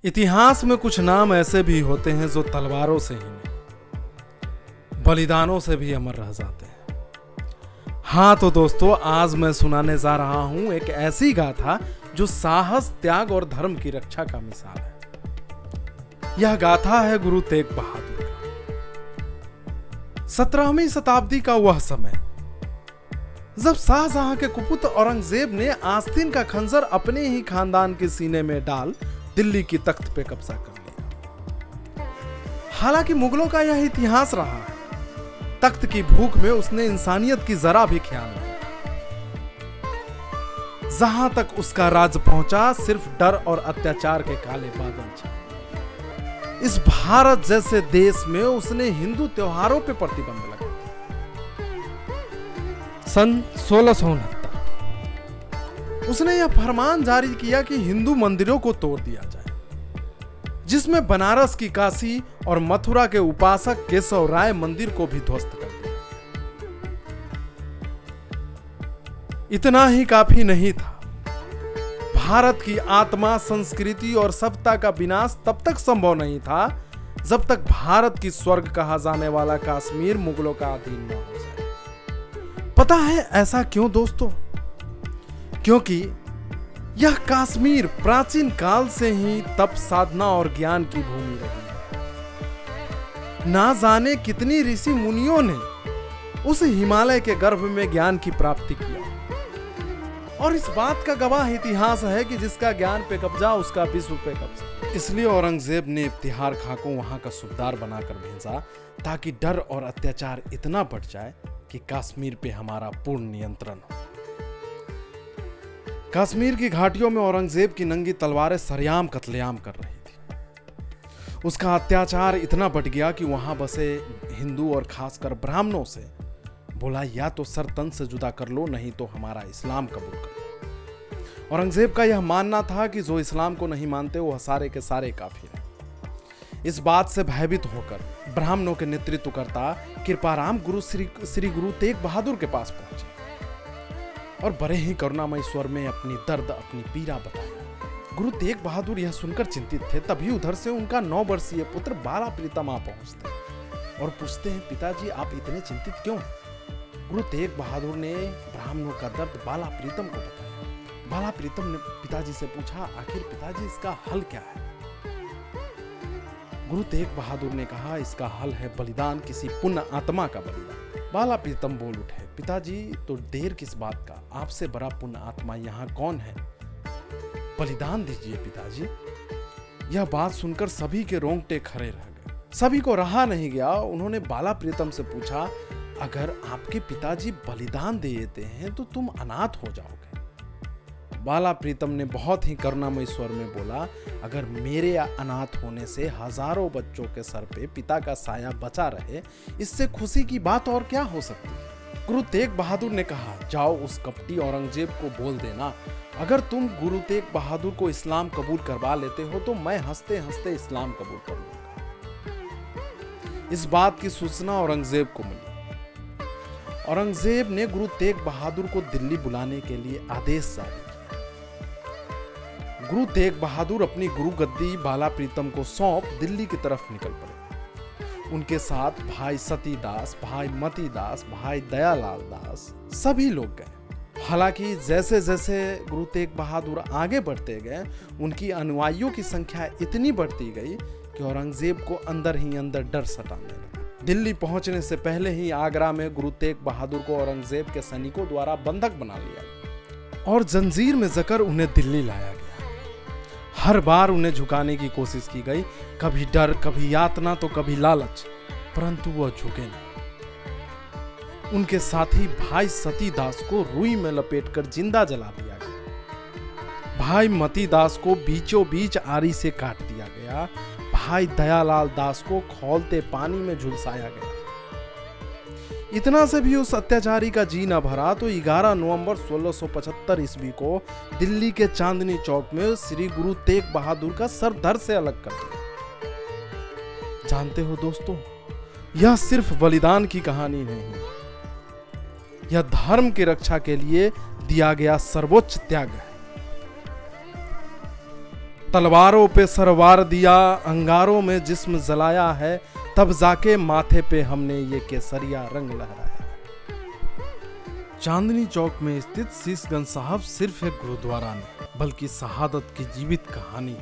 इतिहास में कुछ नाम ऐसे भी होते हैं जो तलवारों से ही नहीं, बलिदानों से भी अमर रह जाते हैं। हाँ तो दोस्तों, आज मैं सुनाने जा रहा हूं एक ऐसी गाथा जो साहस, त्याग और धर्म की रक्षा का मिसाल है। यह गाथा है गुरु तेग बहादुर का। 17वीं शताब्दी का वह समय जब शाहजहां के कुपुत्र औरंगजेब ने आस्तीन का खंजर अपने ही खानदान के सीने में डाल दिल्ली की तख्त पे कब्जा कर लिया। हालांकि मुगलों का यह इतिहास रहा है, तख्त की भूख में उसने इंसानियत की जरा भी ख्याल नहीं। जहां तक उसका राज पहुंचा, सिर्फ डर और अत्याचार के काले बादल छाए। इस भारत जैसे देश में उसने हिंदू त्योहारों पे प्रतिबंध लगा दिया। सन 1669 उसने यह फरमान जारी किया कि हिंदू मंदिरों को तोड़ दिया जाए, जिसमें बनारस की काशी और मथुरा के उपासक केशव राय मंदिर को भी ध्वस्त कर दिया। इतना ही काफी नहीं था। भारत की आत्मा, संस्कृति और सभ्यता का विनाश तब तक संभव नहीं था जब तक भारत की स्वर्ग कहा जाने वाला कश्मीर मुगलों का अधीन न हो जाए। पता है ऐसा क्यों दोस्तों? क्योंकि यह कश्मीर प्राचीन काल से ही तप, साधना और ज्ञान की भूमि रही है। ना जाने कितनी ऋषि मुनियों ने उस हिमालय के गर्भ में ज्ञान की प्राप्ति किया, और इस बात का गवाह इतिहास है कि जिसका ज्ञान पे कब्जा उसका विश्व पे कब्जा। इसलिए औरंगजेब ने इफ्तिखार खां को वहां का सूबेदार बनाकर भेजा, ताकि डर और अत्याचार इतना बढ़ जाए कि कश्मीर पे हमारा पूर्ण नियंत्रण हो। कश्मीर की घाटियों में औरंगजेब की नंगी तलवारें सरेआम कत्लेआम कर रही थी। उसका अत्याचार इतना बढ़ गया कि वहां बसे हिंदू और खासकर ब्राह्मणों से बोला, या तो सर तन से जुदा कर लो, नहीं तो हमारा इस्लाम कबूल कर लो। औरंगजेब का यह मानना था कि जो इस्लाम को नहीं मानते वह सारे के सारे काफिर हैं। इस बात से भयभीत होकर ब्राह्मणों के नेतृत्वकर्ता कृपाराम श्री गुरु तेग बहादुर के पास पहुंचे और बड़े ही करुणामय स्वर में अपनी दर्द, अपनी पीड़ा बताई। गुरु तेग बहादुर यह सुनकर चिंतित थे। तभी उधर से उनका 9 वर्षीय पुत्र बाला प्रीतम आ पहुंचते और पूछते हैं, पिताजी आप इतने चिंतित क्यों हैं? गुरु तेग बहादुर ने ब्राह्मणों का दर्द बाला प्रीतम को बताया। बाला प्रीतम ने पिताजी से पूछा, आखिर पिताजी इसका हल क्या है? गुरु तेग बहादुर ने कहा, इसका हल है बलिदान, किसी पुण्य आत्मा का बलिदान। बाला प्रीतम बोल उठे, पिताजी तो देर किस बात का, आपसे बड़ा पुण्य आत्मा यहाँ कौन है? बलिदान दीजिए पिताजी। यह बात सुनकर सभी के रोंगटे खड़े रह गए। सभी को रहा नहीं गया। उन्होंने बाला प्रीतम से पूछा, अगर आपके पिताजी बलिदान दे देते हैं तो तुम अनाथ हो जाओगे। बाला प्रीतम ने बहुत ही करुणामय स्वर में बोला, अगर मेरे अनाथ होने से हजारों बच्चों के सर पे पिता का साया बचा रहे, इससे खुशी की बात और क्या हो सकती है? गुरु तेग बहादुर ने कहा, जाओ उस कपटी औरंगजेब को बोल देना, अगर तुम गुरु तेग बहादुर को इस्लाम कबूल करवा लेते हो तो मैं हंसते हंसते इस्लाम कबूल कर लूंगा। इस बात की सूचना औरंगजेब को मिली। औरंगजेब ने गुरु तेग बहादुर को दिल्ली बुलाने के लिए आदेश जारी किया। गुरु तेग बहादुर अपनी गुरु गद्दी बाला प्रीतम को सौंप दिल्ली की तरफ निकल पड़े। उनके साथ भाई सतीदास, भाई मतीदास, भाई दयालाल दास, सभी लोग गए। हालांकि जैसे जैसे गुरु तेग बहादुर आगे बढ़ते गए, उनकी अनुयायियों की संख्या इतनी बढ़ती गई कि औरंगजेब को अंदर ही अंदर डर सताने लगा। दिल्ली पहुंचने से पहले ही आगरा में गुरु तेग बहादुर को औरंगजेब के सैनिकों द्वारा बंधक बना लिया और जंजीर में जकड़ उन्हें दिल्ली लाया गया। हर बार उन्हें झुकाने की कोशिश की गई, कभी डर, कभी यातना तो कभी लालच, परंतु वह झुके नहीं। उनके साथी भाई सतीदास को रुई में लपेटकर जिंदा जला दिया गया। भाई मतीदास को बीचों बीच आरी से काट दिया गया। भाई दयालाल दास को खौलते पानी में झुलसाया गया। इतना से भी उस अत्याचारी का जी न भरा तो 11 नवंबर 1675 ईस्वी को दिल्ली के चांदनी चौक में श्री गुरु तेग बहादुर का सर धड़ से अलग कर दिया। जानते हो दोस्तों, यह सिर्फ बलिदान की कहानी नहीं, यह धर्म की रक्षा के लिए दिया गया सर्वोच्च त्याग है। तलवारों पे सरवार दिया, अंगारों में जिस्म जलाया है, तब जाके माथे पे हमने ये केसरिया रंग लहराया। चांदनी चौक में स्थित शीशगंज साहब सिर्फ एक गुरुद्वारा नहीं, बल्कि शहादत की जीवित कहानी।